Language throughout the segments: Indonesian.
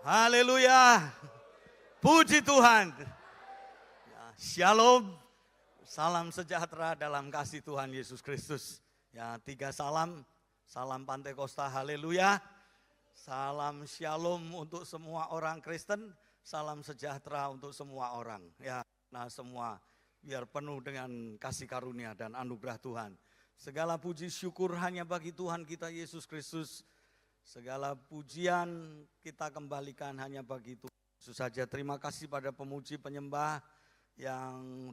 Haleluya. Puji Tuhan. Ya, Shalom. Salam sejahtera dalam kasih Tuhan Yesus Kristus. Ya, 3 salam. Salam Pantekosta. Haleluya. Salam Shalom untuk semua orang Kristen. Salam sejahtera untuk semua orang. Ya, nah semua biar penuh dengan kasih karunia dan anugerah Tuhan. Segala puji syukur hanya bagi Tuhan kita Yesus Kristus. Segala pujian kita kembalikan hanya bagi Tuhan Yesus saja. Terima kasih pada pemuji penyembah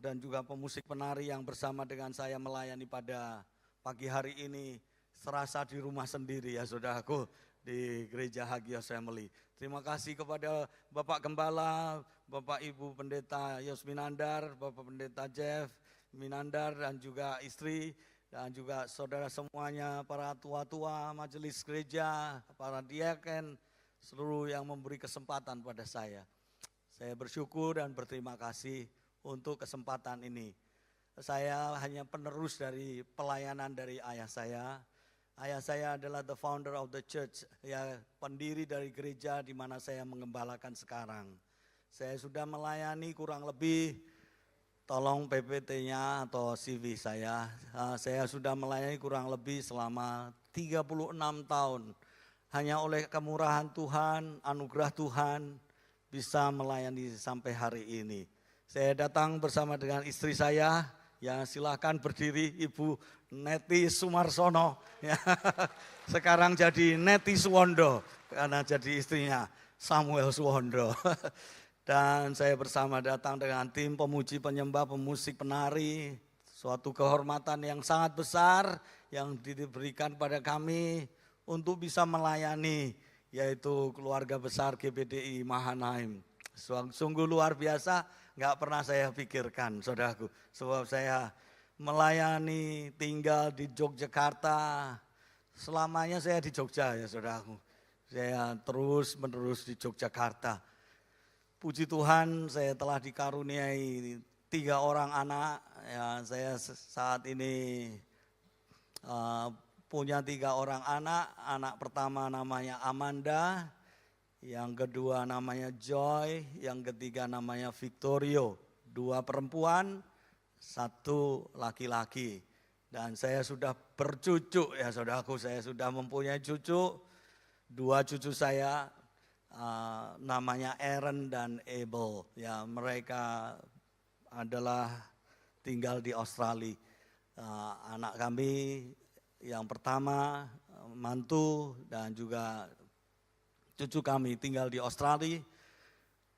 dan juga pemusik penari yang bersama dengan saya melayani pada pagi hari ini. Serasa di rumah sendiri ya saudaraku, di Gereja Hagia Family. Terima kasih kepada Bapak Gembala, Bapak Ibu Pendeta Yos Minandar, Bapak Pendeta Jeff Minandar dan juga istri. Dan juga saudara semuanya, para tua-tua majelis gereja, para diaken, seluruh yang memberi kesempatan pada saya. Saya bersyukur dan berterima kasih untuk kesempatan ini. Saya hanya penerus dari pelayanan dari ayah saya. Ayah saya adalah the founder of the church, ya pendiri dari gereja di mana saya mengembalakan sekarang. Saya sudah melayani kurang lebih, tolong PPT-nya atau CV saya sudah melayani kurang lebih selama 36 tahun. Hanya oleh kemurahan Tuhan, anugerah Tuhan bisa melayani sampai hari ini. Saya datang bersama dengan istri saya, ya silakan berdiri Ibu Neti Sumarsono. Ya, sekarang jadi Neti Suwondo karena jadi istrinya Samuel Suwondo. Dan saya bersama datang dengan tim pemuji penyembah, pemusik penari. Suatu kehormatan yang sangat besar yang diberikan pada kami untuk bisa melayani, yaitu keluarga besar GBDI Mahanaim. Sungguh luar biasa, nggak pernah saya pikirkan saudaraku. Sebab saya melayani tinggal di Yogyakarta, selamanya saya di Jogja ya saudaraku. Saya terus menerus di Yogyakarta. Puji Tuhan, saya telah dikaruniai 3 orang anak. Ya, saya saat ini punya 3 orang anak. Anak pertama namanya Amanda, yang kedua namanya Joy, yang ketiga namanya Victorio. 2 perempuan, 1 laki-laki. Dan saya sudah bercucu ya saudaraku, saya sudah mempunyai cucu. 2 cucu saya namanya Aaron dan Abel. Ya, mereka adalah tinggal di Australia. Anak kami yang pertama mantu dan juga cucu kami tinggal di Australia,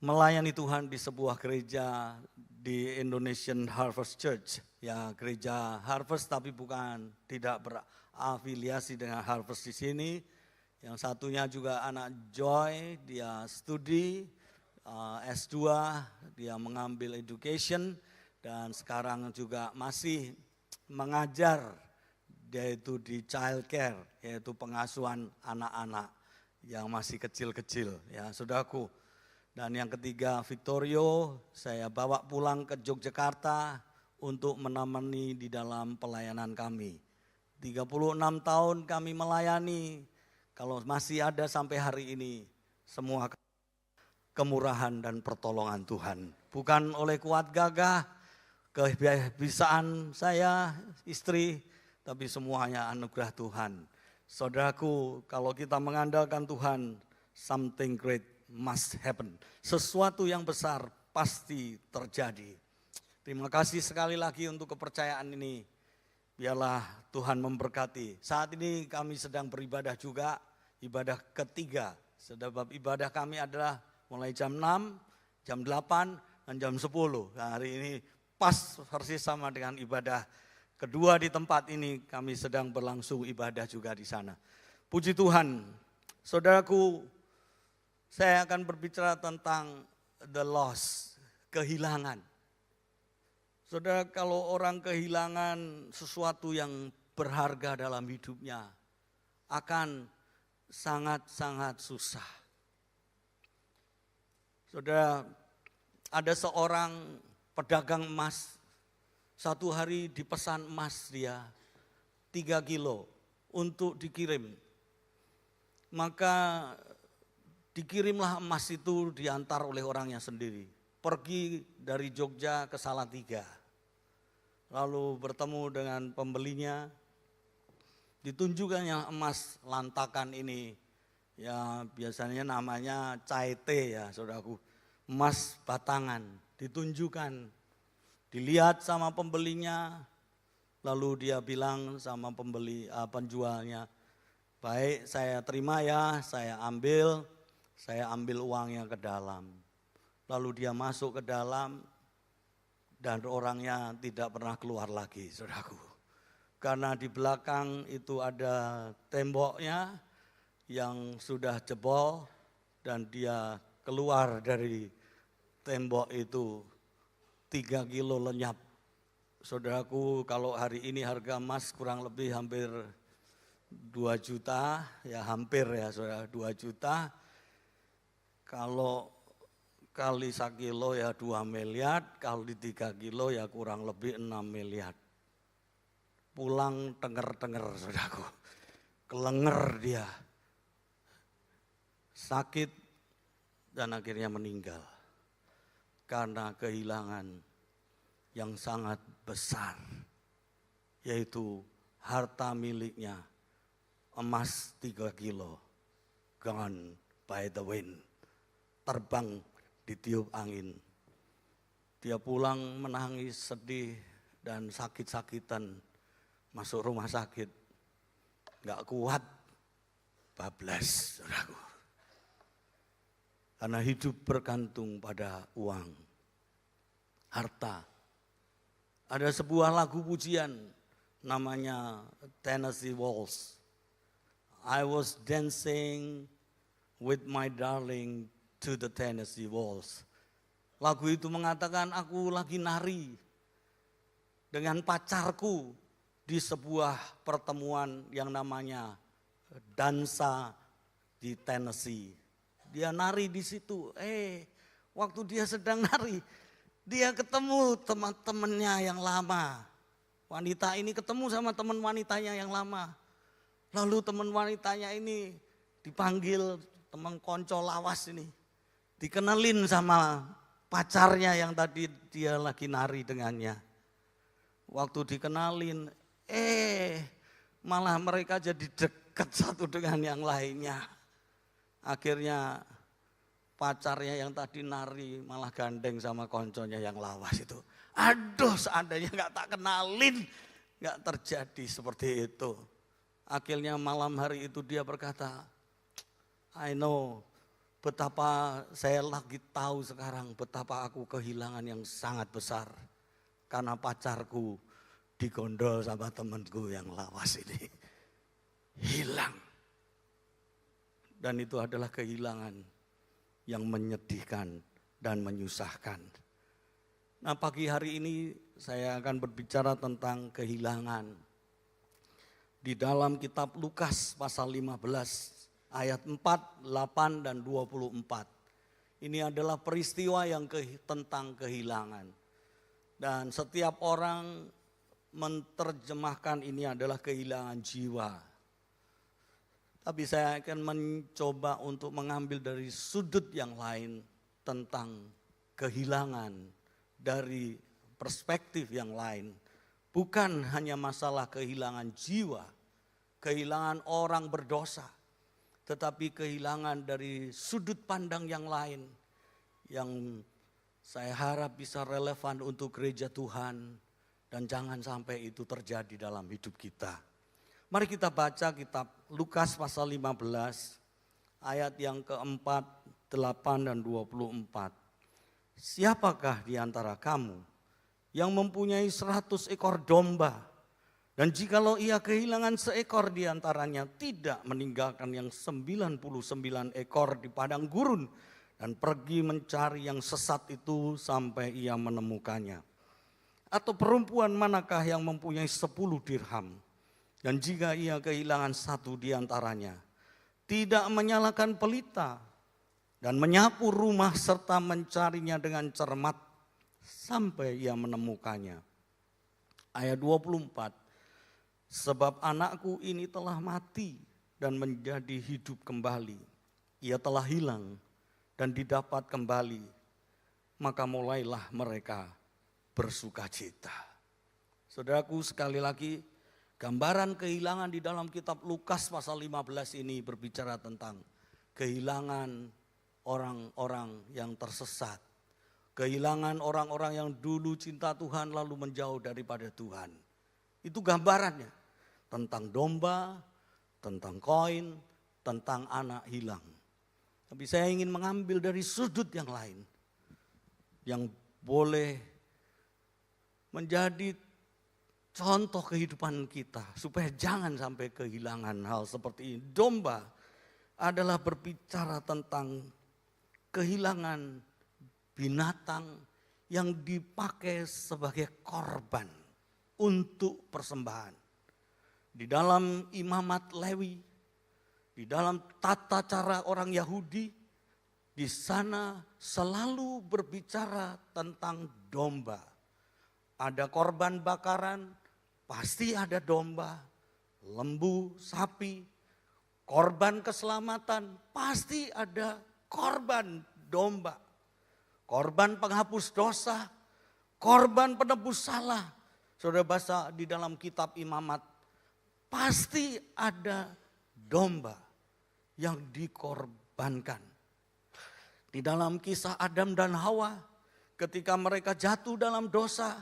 melayani Tuhan di sebuah gereja di Indonesian Harvest Church. Ya, gereja Harvest tapi tidak berafiliasi dengan Harvest di sini. Yang satunya juga anak Joy, dia studi S2, dia mengambil education dan sekarang juga masih mengajar, yaitu di child care, yaitu pengasuhan anak-anak yang masih kecil-kecil ya saudaraku. Dan yang ketiga Victorio, saya bawa pulang ke Yogyakarta untuk menemani di dalam pelayanan kami. 36 tahun kami melayani. Kalau masih ada sampai hari ini, semua kemurahan dan pertolongan Tuhan. Bukan oleh kuat gagah, kebiasaan saya, istri, tapi semuanya anugerah Tuhan. Saudaraku, kalau kita mengandalkan Tuhan, something great must happen. Sesuatu yang besar pasti terjadi. Terima kasih sekali lagi untuk kepercayaan ini. Biarlah Tuhan memberkati. Saat ini kami sedang beribadah juga, ibadah ketiga. Sebab ibadah kami adalah mulai jam 6, jam 8, dan jam 10. Nah, hari ini pas persis sama dengan ibadah kedua di tempat ini. Kami sedang berlangsung ibadah juga di sana. Puji Tuhan. Saudaraku, saya akan berbicara tentang the loss, kehilangan. Saudara, kalau orang kehilangan sesuatu yang berharga dalam hidupnya, akan sangat-sangat susah. Saudara, ada seorang pedagang emas, satu hari dipesan emas dia 3 kilo untuk dikirim. Maka dikirimlah emas itu diantar oleh orangnya sendiri. Pergi dari Jogja ke Salatiga. Lalu bertemu dengan pembelinya, ditunjukkannya emas lantakan ini. Ya biasanya namanya caite ya saudaraku, emas batangan. Ditunjukkan, dilihat sama pembelinya, lalu dia bilang sama penjualnya, baik saya terima ya, saya ambil uangnya ke dalam. Lalu dia masuk ke dalam dan orangnya tidak pernah keluar lagi, saudaraku. Karena di belakang itu ada temboknya yang sudah jebol dan dia keluar dari tembok itu 3 kilo lenyap. Saudaraku, kalau hari ini harga emas kurang lebih hampir 2 juta, ya hampir ya saudara, 2 juta. Kalau kali 1 kilo ya 2 miliar, kalau di 3 kilo ya kurang lebih 6 miliar. Pulang tenger-tenger saudaraku, kelenger dia, sakit dan akhirnya meninggal. Karena kehilangan yang sangat besar, yaitu harta miliknya, emas 3 kilo, gone by the wind, terbang ditiup angin. Dia pulang menangis, sedih dan sakit-sakitan, masuk rumah sakit, gak kuat, bablas saudaraku. Karena hidup bergantung pada uang, harta. Ada sebuah lagu pujian namanya Tennessee Waltz. I was dancing with my darling to the Tennessee Waltz. Lagu itu mengatakan aku lagi nari dengan pacarku di sebuah pertemuan yang namanya dansa di Tennessee. Dia nari di situ. Waktu dia sedang nari, dia ketemu teman-temannya yang lama. Wanita ini ketemu sama teman wanitanya yang lama. Lalu teman wanitanya ini dipanggil, teman konco lawas ini, dikenalin sama pacarnya yang tadi dia lagi nari dengannya. Waktu dikenalin, malah mereka jadi dekat satu dengan yang lainnya. Akhirnya pacarnya yang tadi nari malah gandeng sama konconya yang lawas itu. Aduh, seandainya gak tak kenalin, gak terjadi seperti itu. Akhirnya malam hari itu dia berkata, I know, betapa saya lagi tahu sekarang betapa aku kehilangan yang sangat besar. Karena pacarku digondol sama temanku yang lawas ini. Hilang. Dan itu adalah kehilangan yang menyedihkan dan menyusahkan. Nah, pagi hari ini saya akan berbicara tentang kehilangan. Di dalam kitab Lukas pasal 15 ayat 4, 8 dan 24. Ini adalah peristiwa yang tentang kehilangan. Dan setiap orang menerjemahkan ini adalah kehilangan jiwa. Tapi saya akan mencoba untuk mengambil dari sudut yang lain tentang kehilangan dari perspektif yang lain. Bukan hanya masalah kehilangan jiwa, kehilangan orang berdosa, tetapi kehilangan dari sudut pandang yang lain yang saya harap bisa relevan untuk gereja Tuhan dan jangan sampai itu terjadi dalam hidup kita. Mari kita baca kitab Lukas pasal 15 ayat yang keempat, 8 dan 24. Siapakah di antara kamu yang mempunyai 100 ekor domba dan jikalau ia kehilangan seekor di antaranya tidak meninggalkan yang 99 ekor di padang gurun dan pergi mencari yang sesat itu sampai ia menemukannya. Atau perempuan manakah yang mempunyai 10 dirham dan jika ia kehilangan 1 di antaranya, tidak menyalakan pelita dan menyapu rumah serta mencarinya dengan cermat sampai ia menemukannya. Ayat 24, sebab anakku ini telah mati dan menjadi hidup kembali. ia telah hilang dan didapat kembali, maka mulailah mereka bersukacita. Saudaraku, sekali lagi, gambaran kehilangan di dalam kitab Lukas pasal 15 ini berbicara tentang kehilangan orang-orang yang tersesat. Kehilangan orang-orang yang dulu cinta Tuhan lalu menjauh daripada Tuhan. Itu gambarannya tentang domba, tentang koin, tentang anak hilang. Tapi saya ingin mengambil dari sudut yang lain, yang boleh menjadi contoh kehidupan kita, supaya jangan sampai kehilangan hal seperti ini. Domba adalah berbicara tentang kehilangan binatang yang dipakai sebagai korban untuk persembahan. Di dalam imamat Lewi, di dalam tata cara orang Yahudi, di sana selalu berbicara tentang domba. Ada korban bakaran, pasti ada domba, lembu, sapi. Korban keselamatan, pasti ada korban domba. Korban penghapus dosa, korban penebus salah. Saudara baca di dalam kitab imamat, pasti ada domba yang dikorbankan. Di dalam kisah Adam dan Hawa, ketika mereka jatuh dalam dosa,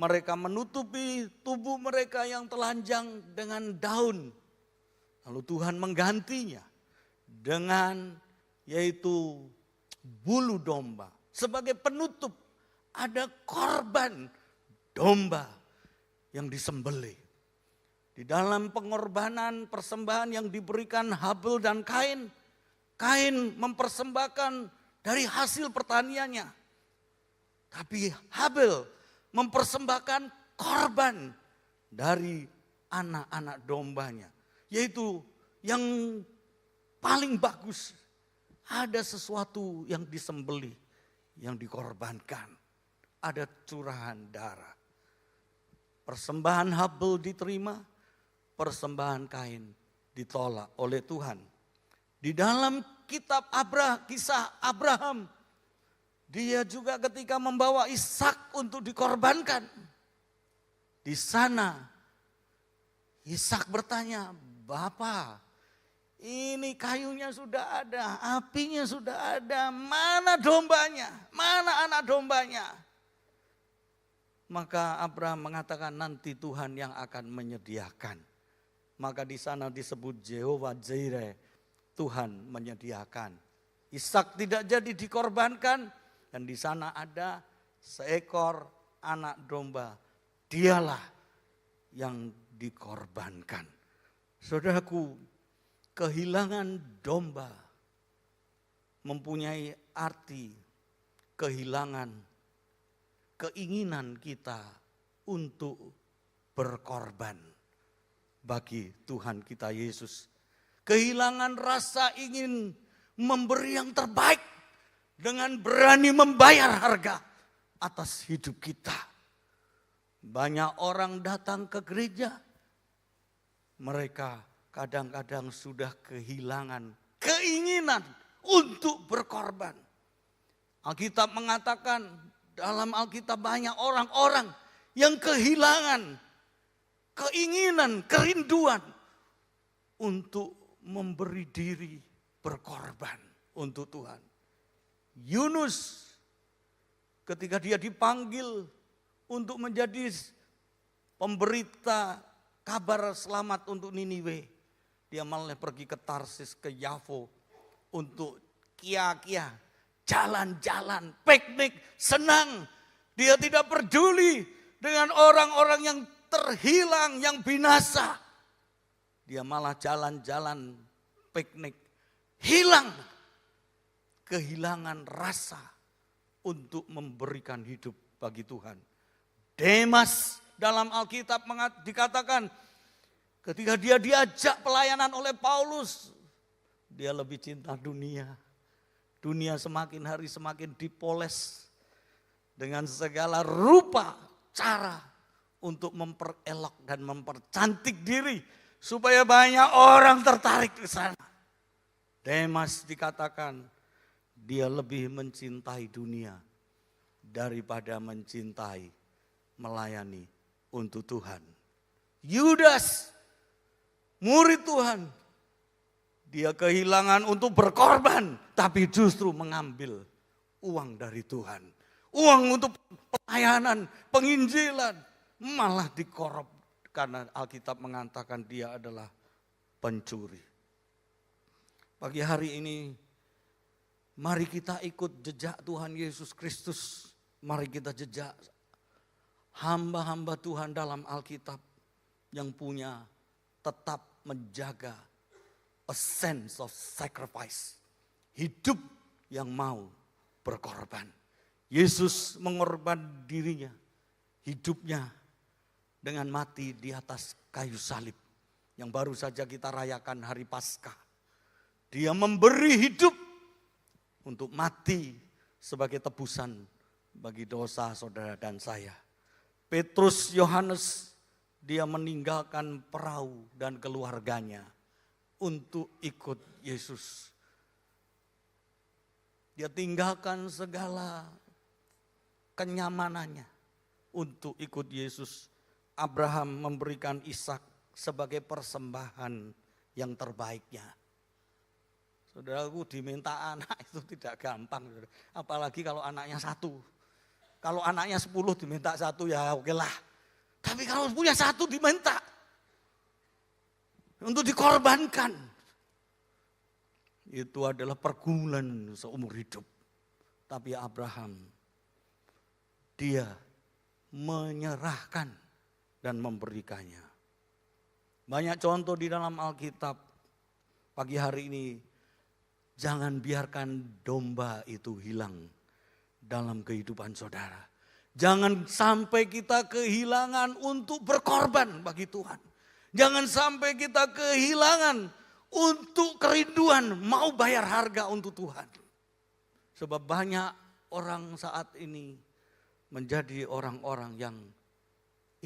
mereka menutupi tubuh mereka yang telanjang dengan daun. Lalu Tuhan menggantinya dengan yaitu bulu domba. Sebagai penutup ada korban domba yang disembelih. Di dalam pengorbanan persembahan yang diberikan Habel dan Kain, Kain mempersembahkan dari hasil pertaniannya. Tapi Habel mempersembahkan korban dari anak-anak dombanya. Yaitu yang paling bagus. Ada sesuatu yang disembelih, yang dikorbankan. Ada curahan darah. Persembahan Habel diterima, persembahan Kain ditolak oleh Tuhan. Di dalam kitab kisah Abraham, dia juga ketika membawa Ishak untuk dikorbankan. Di sana Ishak bertanya, "Bapa, ini kayunya sudah ada, apinya sudah ada, mana dombanya? Mana anak dombanya?" Maka Abraham mengatakan, nanti Tuhan yang akan menyediakan. Maka di sana disebut Jehovah Jireh, Tuhan menyediakan. Ishak tidak jadi dikorbankan dan di sana ada seekor anak domba. Dialah yang dikorbankan. Saudaraku, kehilangan domba mempunyai arti kehilangan keinginan kita untuk berkorban bagi Tuhan kita Yesus. Kehilangan rasa ingin memberi yang terbaik dengan berani membayar harga atas hidup kita. Banyak orang datang ke gereja, mereka kadang-kadang sudah kehilangan keinginan untuk berkorban. Alkitab mengatakan, dalam Alkitab banyak orang-orang yang kehilangan keinginan, kerinduan untuk memberi diri berkorban untuk Tuhan. Yunus ketika dia dipanggil untuk menjadi pemberita kabar selamat untuk Niniwe, dia malah pergi ke Tarsis, ke Yafo untuk kia-kia, jalan-jalan, piknik, senang. Dia tidak peduli dengan orang-orang yang terhilang, yang binasa. Dia malah jalan-jalan, piknik, hilang. Kehilangan rasa untuk memberikan hidup bagi Tuhan. Demas dalam Alkitab dikatakan ketika dia diajak pelayanan oleh Paulus, dia lebih cinta dunia. Dunia semakin hari semakin dipoles dengan segala rupa cara untuk memperelok dan mempercantik diri supaya banyak orang tertarik ke sana. Demas dikatakan dia lebih mencintai dunia daripada mencintai, melayani untuk Tuhan. Yudas, murid Tuhan, dia kehilangan untuk berkorban, tapi justru mengambil uang dari Tuhan. Uang untuk pelayanan, penginjilan, malah dikorup karena Alkitab mengatakan dia adalah pencuri. Pagi hari ini, mari kita ikut jejak Tuhan Yesus Kristus. Mari kita jejak hamba-hamba Tuhan dalam Alkitab yang punya tetap menjaga a sense of sacrifice. Hidup yang mau berkorban. Yesus mengorban dirinya, hidupnya dengan mati di atas kayu salib. Yang baru saja kita rayakan hari Paskah. Dia memberi hidup untuk mati sebagai tebusan bagi dosa saudara dan saya. Petrus, Yohanes, dia meninggalkan perahu dan keluarganya untuk ikut Yesus. Dia tinggalkan segala kenyamanannya untuk ikut Yesus. Abraham memberikan Ishak sebagai persembahan yang terbaiknya. Saudaraku, diminta anak itu tidak gampang. Apalagi kalau anaknya 1. Kalau anaknya 10 diminta 1 ya oke lah. Tapi kalau punya 1 diminta untuk dikorbankan. Itu adalah pergumulan seumur hidup. Tapi Abraham, dia menyerahkan dan memberikannya. Banyak contoh di dalam Alkitab. Pagi hari ini, jangan biarkan domba itu hilang dalam kehidupan saudara. Jangan sampai kita kehilangan untuk berkorban bagi Tuhan. Jangan sampai kita kehilangan untuk kerinduan mau bayar harga untuk Tuhan. Sebab banyak orang saat ini menjadi orang-orang yang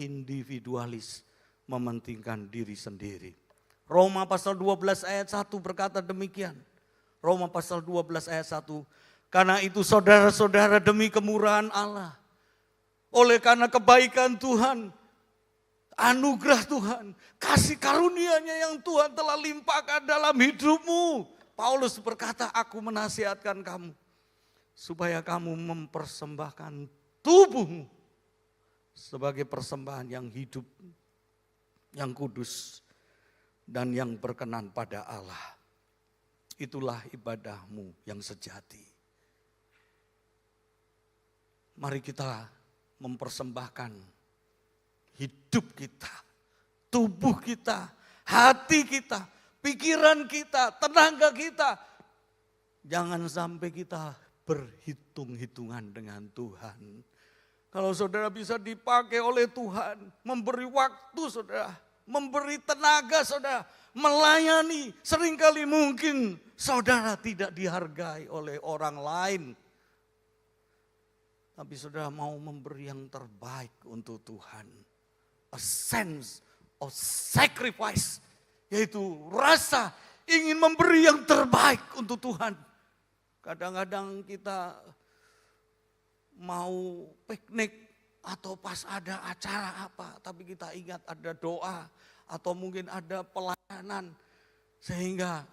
individualis, mementingkan diri sendiri. Roma pasal 12 ayat 1 berkata demikian. Roma pasal 12 ayat 1. Karena itu saudara-saudara demi kemurahan Allah. Oleh karena kebaikan Tuhan. Anugerah Tuhan. Kasih karunia-Nya yang Tuhan telah limpahkan dalam hidupmu. Paulus berkata, aku menasihatkan kamu. Supaya kamu mempersembahkan tubuhmu. Sebagai persembahan yang hidup. Yang kudus. Dan yang berkenan pada Allah. Itulah ibadahmu yang sejati. Mari kita mempersembahkan hidup kita, tubuh kita, hati kita, pikiran kita, tenaga kita. Jangan sampai kita berhitung-hitungan dengan Tuhan. Kalau saudara bisa dipakai oleh Tuhan, memberi waktu saudara, memberi tenaga saudara, melayani, seringkali mungkin saudara tidak dihargai oleh orang lain. Tapi saudara mau memberi yang terbaik untuk Tuhan. A sense of sacrifice. Yaitu rasa ingin memberi yang terbaik untuk Tuhan. Kadang-kadang kita mau piknik atau pas ada acara apa. Tapi kita ingat ada doa atau mungkin ada pelayanan. Sehingga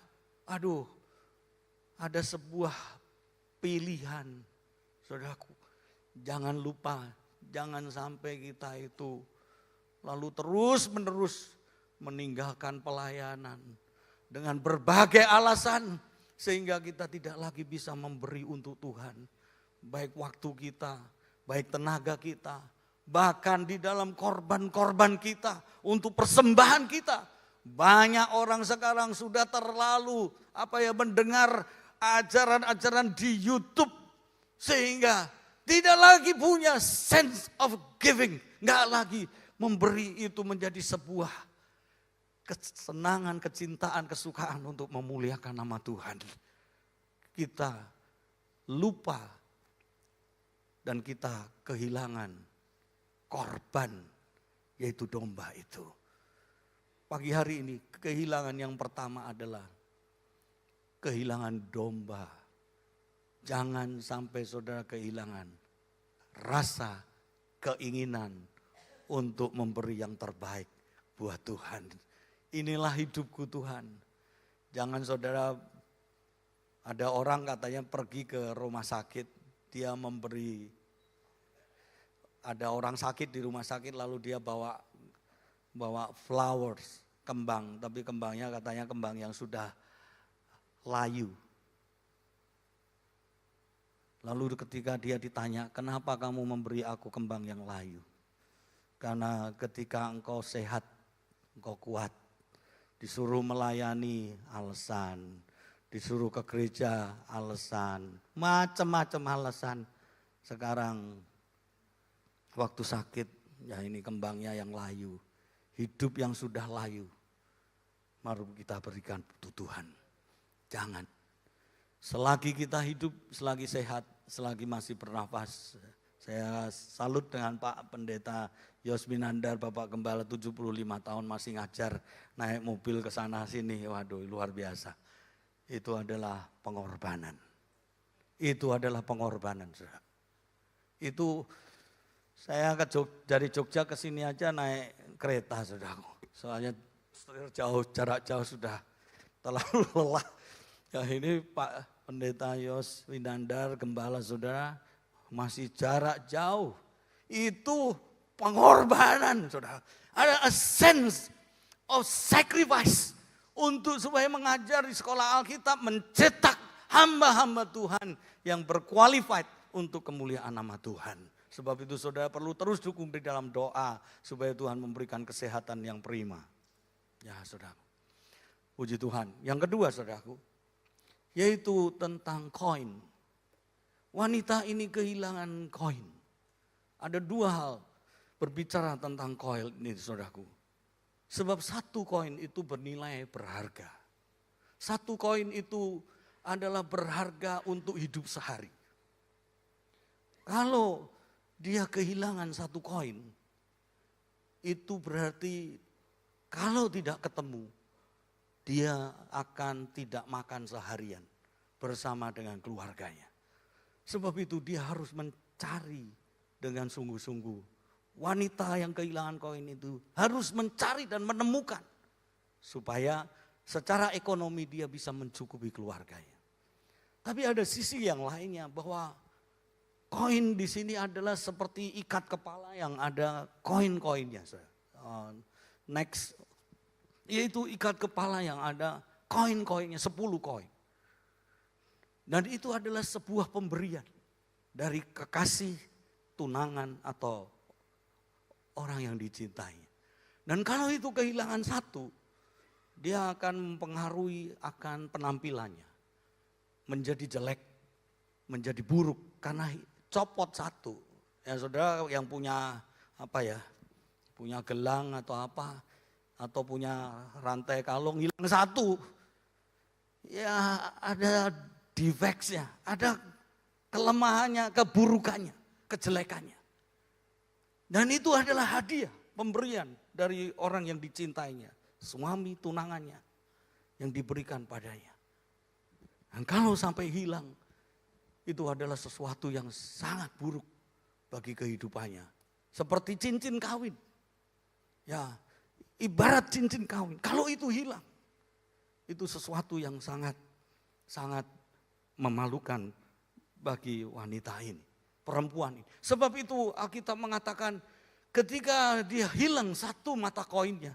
ada sebuah pilihan. Saudaraku, jangan lupa, jangan sampai kita itu lalu terus-menerus meninggalkan pelayanan dengan berbagai alasan sehingga kita tidak lagi bisa memberi untuk Tuhan. Baik waktu kita, baik tenaga kita, bahkan di dalam korban-korban kita, untuk persembahan kita. Banyak orang sekarang sudah terlalu mendengar ajaran-ajaran di YouTube sehingga tidak lagi punya sense of giving. Nggak lagi memberi itu menjadi sebuah kesenangan, kecintaan, kesukaan untuk memuliakan nama Tuhan. Kita lupa dan kita kehilangan korban, yaitu domba itu. Pagi hari ini kehilangan yang pertama adalah kehilangan domba. Jangan sampai saudara kehilangan rasa keinginan untuk memberi yang terbaik buat Tuhan. Inilah hidupku Tuhan. Jangan saudara, ada orang katanya pergi ke rumah sakit, dia memberi, ada orang sakit di rumah sakit lalu dia bawa flowers, kembang, tapi kembangnya katanya kembang yang sudah layu. Lalu ketika dia ditanya, kenapa kamu memberi aku kembang yang layu? Karena ketika engkau sehat, engkau kuat, disuruh melayani alasan, disuruh ke gereja alasan, macam-macam alasan. Sekarang waktu sakit, ya ini kembangnya yang layu, hidup yang sudah layu, mari kita berikan untuk Tuhan. Jangan, selagi kita hidup, selagi sehat, selagi masih bernafas. Saya salut dengan Pak Pendeta Yos Winandar, Bapak Gembala 75 tahun masih ngajar, naik mobil ke sana sini, waduh luar biasa. Itu adalah pengorbanan. Itu adalah pengorbanan. Itu saya dari Jogja ke sini aja naik kereta, saudaraku. Soalnya jarak jauh sudah terlalu lelah. Ya ini Pak Pendeta Yos Winandar, Gembala saudara, masih jarak jauh. Itu pengorbanan saudara. Ada a sense of sacrifice untuk supaya mengajar di sekolah Alkitab, mencetak hamba-hamba Tuhan yang berqualified untuk kemuliaan nama Tuhan. Sebab itu saudara perlu terus dukung di dalam doa supaya Tuhan memberikan kesehatan yang prima. Ya saudara, puji Tuhan. Yang kedua saudaraku, yaitu tentang koin. Wanita ini kehilangan koin. Ada dua hal berbicara tentang koin ini saudaraku. Sebab satu koin itu bernilai berharga. Satu koin itu adalah berharga untuk hidup sehari. Kalau dia kehilangan satu koin, itu berarti kalau tidak ketemu, dia akan tidak makan seharian bersama dengan keluarganya. Sebab itu dia harus mencari dengan sungguh-sungguh. Wanita yang kehilangan koin itu harus mencari dan menemukan. Supaya secara ekonomi dia bisa mencukupi keluarganya. Tapi ada sisi yang lainnya bahwa koin di sini adalah seperti ikat kepala yang ada koin-koinnya. Next. Yaitu ikat kepala yang ada koin-koinnya, 10 koin. Dan itu adalah sebuah pemberian dari kekasih, tunangan atau orang yang dicintai. Dan kalau itu kehilangan satu, dia akan mempengaruhi akan penampilannya. Menjadi jelek, menjadi buruk karena copot satu. Ya saudara yang punya punya gelang atau apa, atau punya rantai kalung hilang satu, ya ada defects-nya, ada kelemahannya, keburukannya, kejelekannya. Dan itu adalah hadiah, pemberian dari orang yang dicintainya, suami, tunangannya, yang diberikan padanya. Dan kalau sampai hilang, itu adalah sesuatu yang sangat buruk bagi kehidupannya. Seperti cincin kawin. Ya, ibarat cincin kawin, kalau itu hilang, itu sesuatu yang sangat memalukan bagi wanita ini, perempuan ini. Sebab itu Alkitab mengatakan ketika dia hilang satu mata koinnya,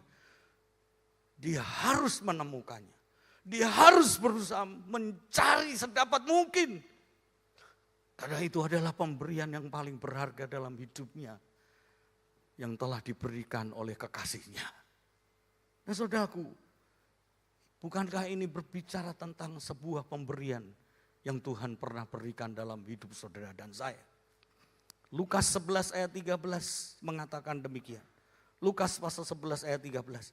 dia harus menemukannya. Dia harus berusaha mencari sedapat mungkin. Karena itu adalah pemberian yang paling berharga dalam hidupnya yang telah diberikan oleh kekasihnya. Nah saudaraku, bukankah ini berbicara tentang sebuah pemberian yang Tuhan pernah berikan dalam hidup saudara dan saya? Lukas 11 ayat 13 mengatakan demikian. Lukas pasal 11 ayat 13.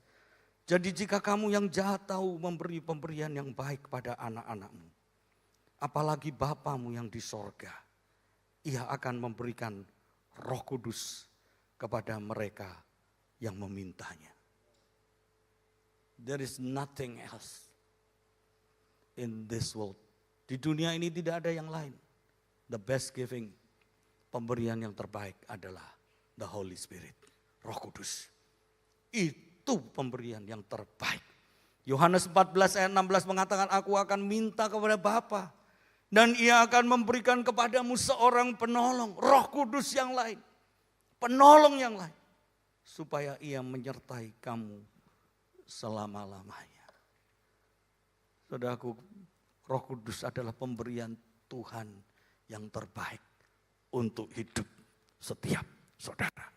Jadi jika kamu yang jahat tahu memberi pemberian yang baik kepada anak-anakmu, apalagi Bapamu yang di sorga, Ia akan memberikan Roh Kudus kepada mereka yang memintanya. There is nothing else. in this world. Di dunia ini tidak ada yang lain. The best giving, pemberian yang terbaik adalah the Holy Spirit, Roh Kudus. Itu pemberian yang terbaik. Yohanes 14 ayat 16 mengatakan, aku akan minta kepada Bapa dan Ia akan memberikan kepadamu seorang penolong, Roh Kudus yang lain, penolong yang lain, supaya Ia menyertai kamu selama-lamanya. Saudaraku, Roh Kudus adalah pemberian Tuhan yang terbaik untuk hidup setiap saudara.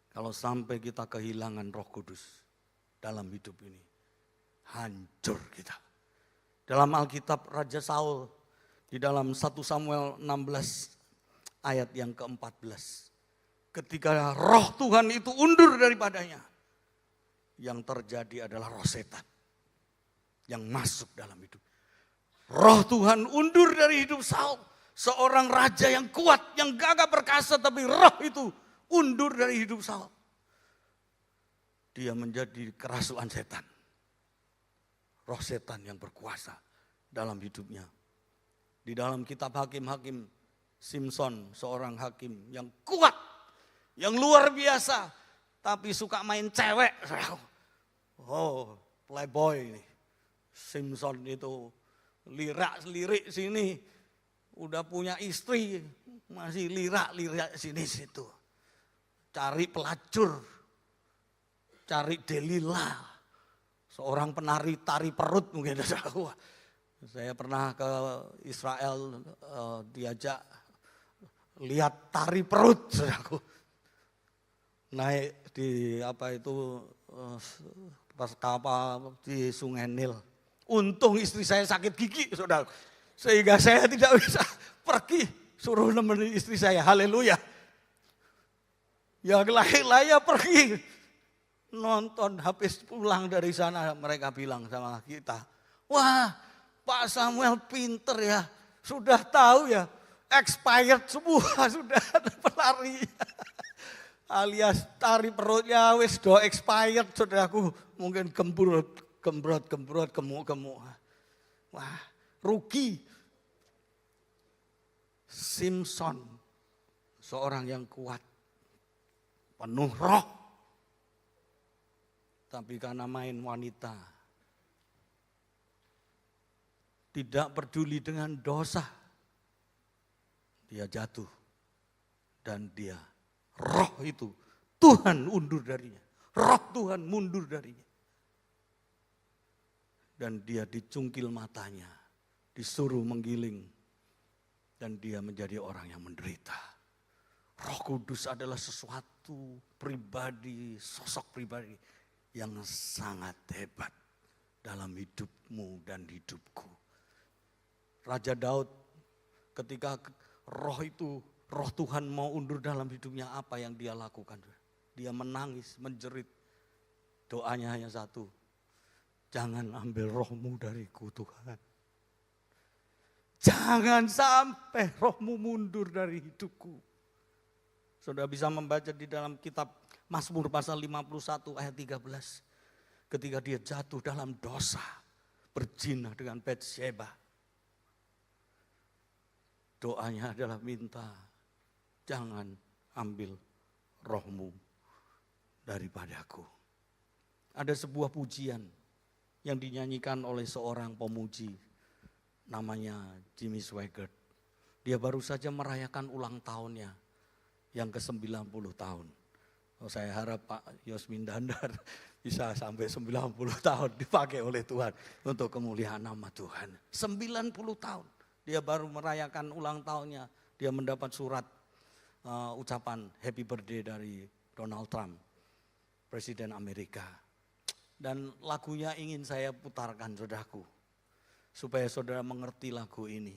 Kalau sampai kita kehilangan Roh Kudus dalam hidup ini, hancur kita. Dalam Alkitab Raja Saul, di dalam 1 Samuel 16 ayat yang ke-14. Ketika roh Tuhan itu undur daripadanya, yang terjadi adalah roh setan yang masuk dalam hidup. Roh Tuhan undur dari hidup Saul, seorang raja yang kuat, yang gagah perkasa, tapi roh itu undur dari hidup Saul. Dia menjadi kerasukan setan. Roh setan yang berkuasa dalam hidupnya. Di dalam kitab Hakim-Hakim, Simson seorang hakim yang kuat, yang luar biasa, tapi suka main cewek. Oh, playboy ini. Simson itu lirik sini, udah punya istri, masih lirak sini situ. Cari pelacur, cari Delila, seorang penari tari perut mungkin. Saya pernah ke Israel, diajak lihat tari perut, saudaraku. Naik di pas kapal di Sungai Nil. Untung istri saya sakit gigi, saudara. Sehingga saya tidak bisa pergi, suruh nemenin istri saya. Haleluya. Ya laya pergi. Nonton, habis pulang dari sana mereka bilang sama kita, wah Pak Samuel pinter ya, sudah tahu ya, expired semua sudah pelari. Alias tari perutnya wis do expired, saudaraku, mungkin gembrot, gemuk. Wah, rugi. Simson, seorang yang kuat, penuh roh. Tapi karena main wanita, tidak peduli dengan dosa, dia jatuh. Dan dia, roh itu, Tuhan undur darinya. Roh Tuhan mundur darinya. Dan dia dicungkil matanya, disuruh menggiling. Dan dia menjadi orang yang menderita. Roh Kudus adalah sesuatu pribadi, sosok pribadi yang sangat hebat dalam hidupmu dan hidupku. Raja Daud ketika roh Tuhan mau undur dalam hidupnya, apa yang dia lakukan? Dia menangis, menjerit. Doanya hanya satu. Jangan ambil rohmu dariku Tuhan. Jangan sampai rohmu mundur dari hidupku. Saudara bisa membaca di dalam kitab Mazmur pasal 51 ayat 13. Ketika dia jatuh dalam dosa, berzina dengan Batsheba. Doanya adalah minta, jangan ambil rohmu daripadaku. Ada sebuah pujian yang dinyanyikan oleh seorang pemuji, namanya Jimmy Swaggart. Dia baru saja merayakan ulang tahunnya yang ke-90 tahun. Saya harap Pak Yosmin Dandar bisa sampai 90 tahun dipakai oleh Tuhan untuk kemuliaan nama Tuhan. 90 tahun dia baru merayakan ulang tahunnya. Dia mendapat surat ucapan happy birthday dari Donald Trump, Presiden Amerika. Dan lagunya ingin saya putarkan, saudaraku, supaya saudara mengerti lagu ini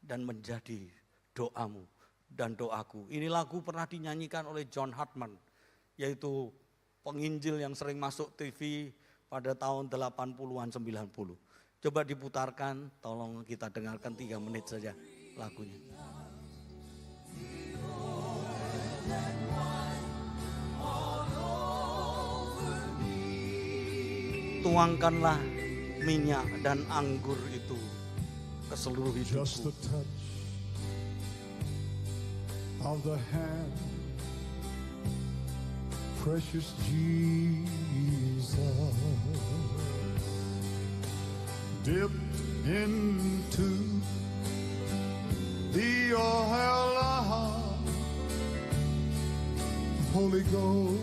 dan menjadi doamu dan doaku. Ini lagu pernah dinyanyikan oleh John Hartman, yaitu penginjil yang sering masuk TV pada tahun 80-an 90. Coba diputarkan, tolong kita dengarkan 3 menit saja lagunya. Tuangkanlah minyak dan anggur itu ke seluruh Just hidupku. the touch of the hand, precious Jesus, dipped into the oil of Holy Ghost.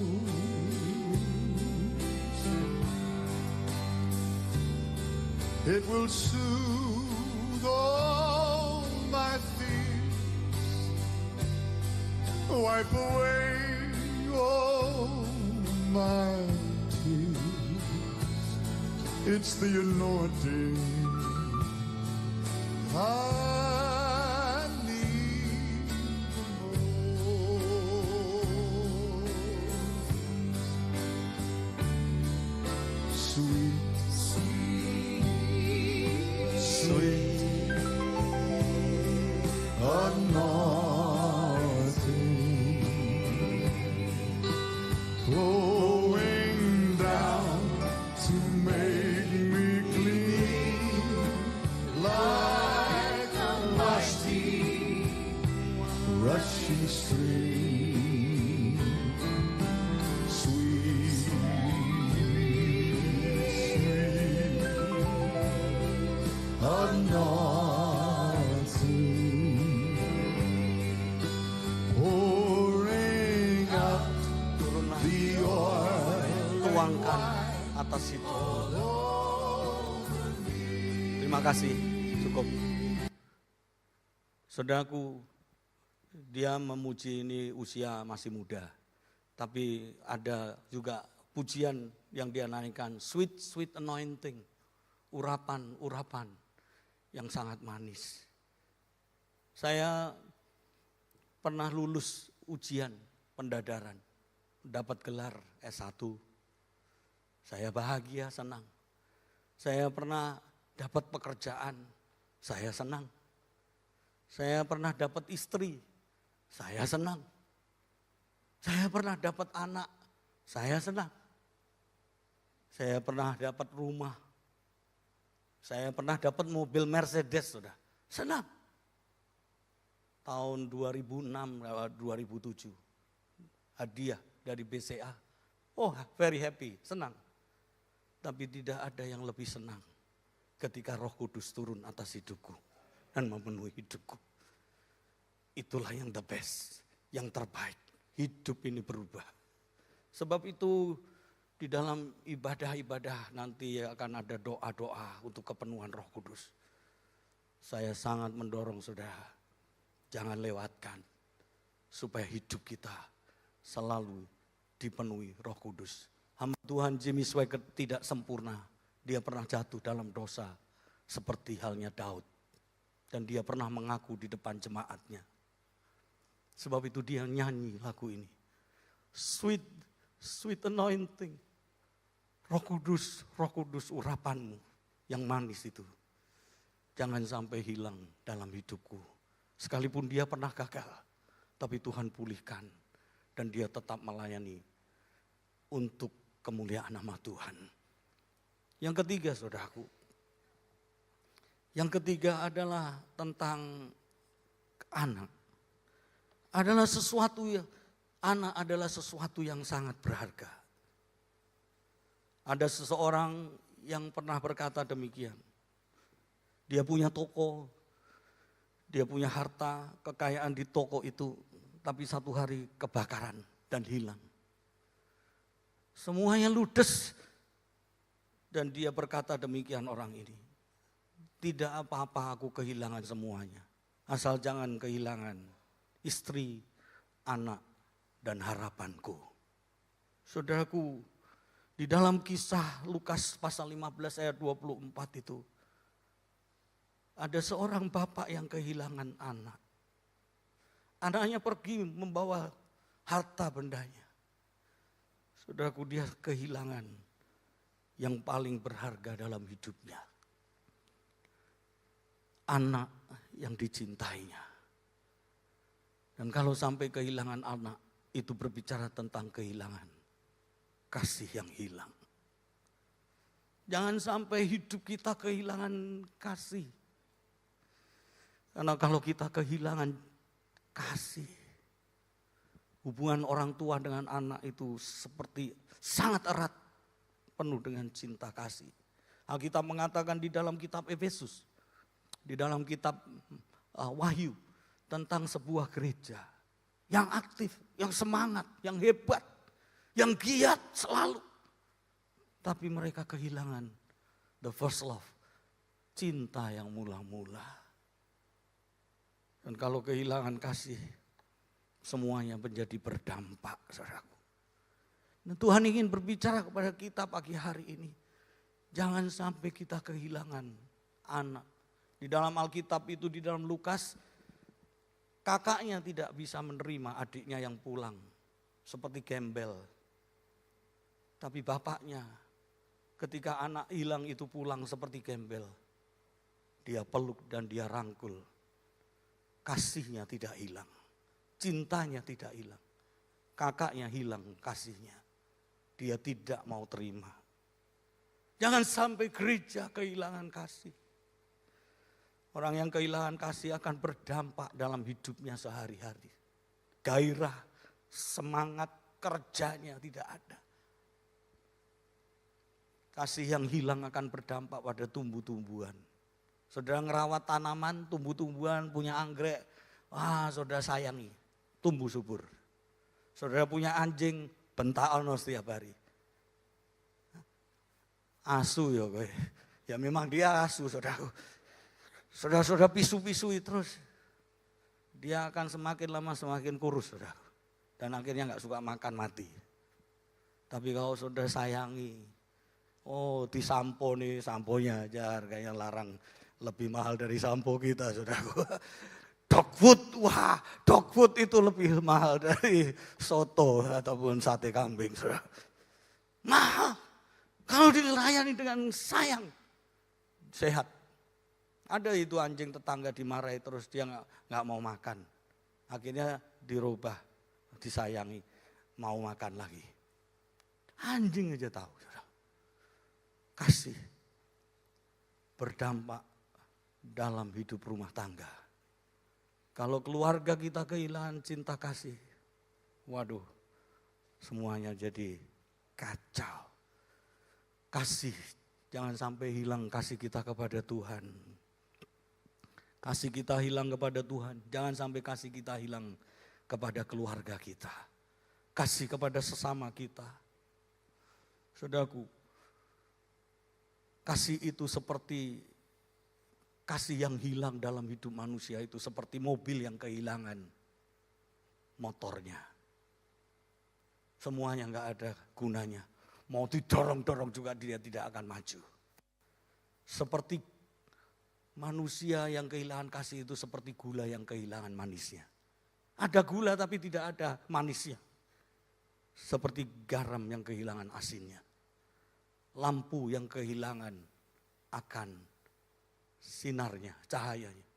It will soothe all my fears, wipe away all my tears. It's the anointing I need the most. Sweet, sweet anointing flowing down to make me clean like a mighty rushing stream. Sweet, sweet anointing pouring out Turunlah, the oil. tuangkan atas itu. Terima kasih, cukup. Saudaraku, dia memuji ini usia masih muda. Tapi ada juga pujian yang dia naikkan, sweet, sweet anointing. Urapan yang sangat manis. Saya pernah lulus ujian pendadaran, dapat gelar S1. Saya bahagia, senang. Saya pernah dapat pekerjaan, saya senang. Saya pernah dapat istri, saya senang. Saya pernah dapat anak, saya senang. Saya pernah dapat rumah, saya pernah dapat mobil Mercedes, sudah senang. Tahun 2006-2007, hadiah dari BCA. Oh, very happy, senang. Tapi tidak ada yang lebih senang ketika Roh Kudus turun atas hidupku dan memenuhi hidupku. Itulah yang the best, yang terbaik. Hidup ini berubah. Sebab itu di dalam ibadah-ibadah nanti akan ada doa-doa untuk kepenuhan Roh Kudus. Saya sangat mendorong saudara, jangan lewatkan supaya hidup kita selalu dipenuhi Roh Kudus. Hamba Tuhan Jimmy Swaggart tidak sempurna. Dia pernah jatuh dalam dosa seperti halnya Daud. Dan dia pernah mengaku di depan jemaatnya. Sebab itu dia nyanyi lagu ini. Sweet, sweet anointing. Roh Kudus urapanmu yang manis itu. Jangan sampai hilang dalam hidupku. Sekalipun dia pernah gagal, tapi Tuhan pulihkan. Dan dia tetap melayani untuk kemuliaan nama Tuhan. Yang ketiga saudaraku. Yang ketiga adalah tentang anak. Anak adalah sesuatu yang sangat berharga. Ada seseorang yang pernah berkata demikian. Dia punya toko, dia punya harta, kekayaan di toko itu, tapi satu hari kebakaran dan hilang. Semuanya ludes. Dan dia berkata demikian orang ini. Tidak apa-apa aku kehilangan semuanya. Asal jangan kehilangan istri, anak, dan harapanku. Saudaraku, di dalam kisah Lukas pasal 15 ayat 24 itu, ada seorang bapak yang kehilangan anak. Anaknya pergi membawa harta bendanya. Saudaraku, dia kehilangan yang paling berharga dalam hidupnya. Anak yang dicintainya. Dan kalau sampai kehilangan anak, itu berbicara tentang kehilangan kasih yang hilang. Jangan sampai hidup kita kehilangan kasih. Karena kalau kita kehilangan kasih, hubungan orang tua dengan anak itu seperti sangat erat, penuh dengan cinta kasih. Alkitab mengatakan di dalam kitab Efesus, di dalam kitab Wahyu, tentang sebuah gereja yang aktif, yang semangat, yang hebat, yang giat selalu. Tapi mereka kehilangan the first love, cinta yang mula-mula. Dan kalau kehilangan kasih, semuanya menjadi berdampak, saudaraku. Dan Tuhan ingin berbicara kepada kita pagi hari ini. Jangan sampai kita kehilangan anak. Di dalam Alkitab itu, di dalam Lukas, kakaknya tidak bisa menerima adiknya yang pulang. Seperti gembel. Tapi bapaknya, ketika anak hilang itu pulang seperti gembel. Dia peluk dan dia rangkul. Kasihnya tidak hilang. Cintanya tidak hilang. Kakaknya hilang kasihnya. Dia tidak mau terima. Jangan sampai gereja kehilangan kasih. Orang yang kehilangan kasih akan berdampak dalam hidupnya sehari-hari. Gairah, semangat kerjanya tidak ada. Kasih yang hilang akan berdampak pada tumbuh-tumbuhan. Saudara ngerawat tanaman, tumbuh-tumbuhan, punya anggrek, saudara sayangi, tumbuh subur. Saudara punya anjing, bentaono setiap hari. Asu ya gue, ya memang dia asu saudaraku. Saudara-saudara pisu-pisui terus, dia akan semakin lama semakin kurus saudaraku. Dan akhirnya gak suka makan, mati. Tapi kalau saudara sayangi, disampo nih, samponya aja harganya larang. Lebih mahal dari sampo kita, saudaraku. Dog food, dog food itu lebih mahal dari soto ataupun sate kambing, saudara. Mahal. Kalau dilayani dengan sayang, sehat. Ada itu anjing tetangga dimarahi terus dia nggak mau makan. Akhirnya dirubah, disayangi, mau makan lagi. Anjing aja tahu, saudara. Kasih berdampak dalam hidup rumah tangga. Kalau keluarga kita kehilangan cinta kasih, waduh, semuanya jadi kacau. Kasih, jangan sampai hilang kasih kita kepada Tuhan. Kasih kita hilang kepada Tuhan, jangan sampai kasih kita hilang kepada keluarga kita. Kasih kepada sesama kita. Saudaraku, kasih itu seperti kasih yang hilang dalam hidup manusia itu seperti mobil yang kehilangan motornya. Semuanya gak ada gunanya. Mau didorong-dorong juga dia tidak akan maju. Seperti manusia yang kehilangan kasih itu seperti gula yang kehilangan manisnya. Ada gula tapi tidak ada manisnya. Seperti garam yang kehilangan asinnya. Lampu yang kehilangan akan sinarnya, cahayanya.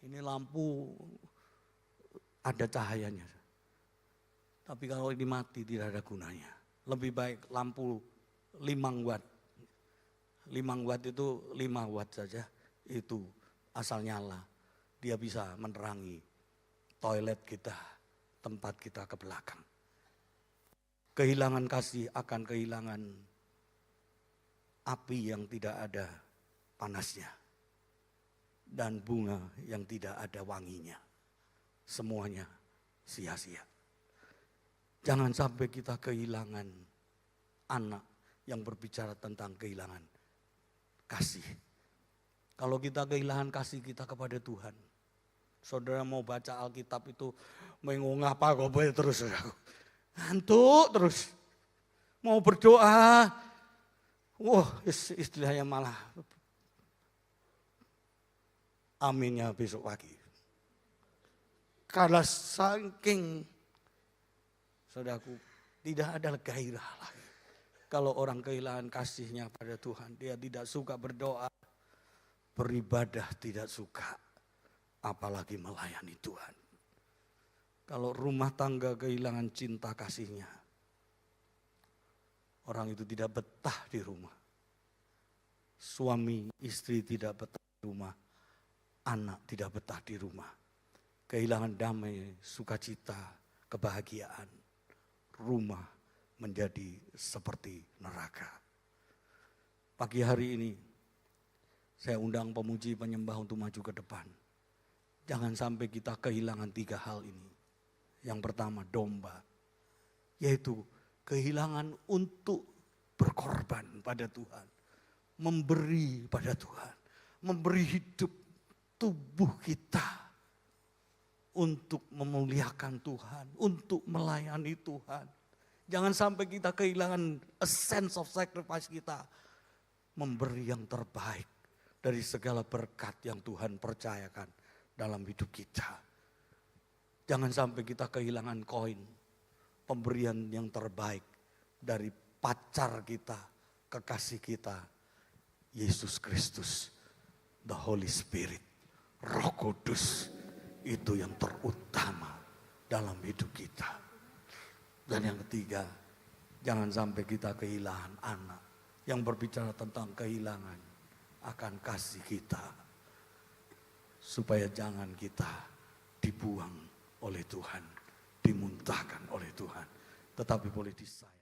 Ini lampu ada cahayanya. Tapi kalau ini mati tidak ada gunanya. Lebih baik lampu 5 watt. 5 watt itu 5 watt saja. Itu asal nyala. Dia bisa menerangi toilet kita, tempat kita ke belakang. Kehilangan kasih akan kehilangan api yang tidak ada panasnya. Dan bunga yang tidak ada wanginya. Semuanya sia-sia. Jangan sampai kita kehilangan anak yang berbicara tentang kehilangan kasih. Kalau kita kehilangan kasih kita kepada Tuhan. Saudara mau baca Alkitab itu mengungah apa kok terus saudara. Ngantuk terus. Mau berdoa. Istilahnya malah aminnya besok pagi. Karena saking saudaraku tidak ada gairah lagi. Kalau orang kehilangan kasihnya pada Tuhan, dia tidak suka berdoa, beribadah tidak suka, apalagi melayani Tuhan. Kalau rumah tangga kehilangan cinta kasihnya, orang itu tidak betah di rumah. Suami istri tidak betah di rumah, anak tidak betah di rumah. Kehilangan damai, sukacita, kebahagiaan. Rumah menjadi seperti neraka. Pagi hari ini saya undang pemuji penyembah untuk maju ke depan. Jangan sampai kita kehilangan 3 hal ini. Yang pertama domba, yaitu kehilangan untuk berkorban pada Tuhan. Memberi pada Tuhan. Memberi hidup tubuh kita untuk memuliakan Tuhan, untuk melayani Tuhan. Jangan sampai kita kehilangan a sense of sacrifice kita. Memberi yang terbaik dari segala berkat yang Tuhan percayakan dalam hidup kita. Jangan sampai kita kehilangan koin, pemberian yang terbaik dari pacar kita, kekasih kita, Yesus Kristus, the Holy Spirit, Roh Kudus. Itu yang terutama dalam hidup kita. Dan yang ketiga, jangan sampai kita kehilangan anak yang berbicara tentang kehilangan akan kasih kita. Supaya jangan kita dibuang oleh Tuhan, dimuntahkan oleh Tuhan, tetapi boleh disayang.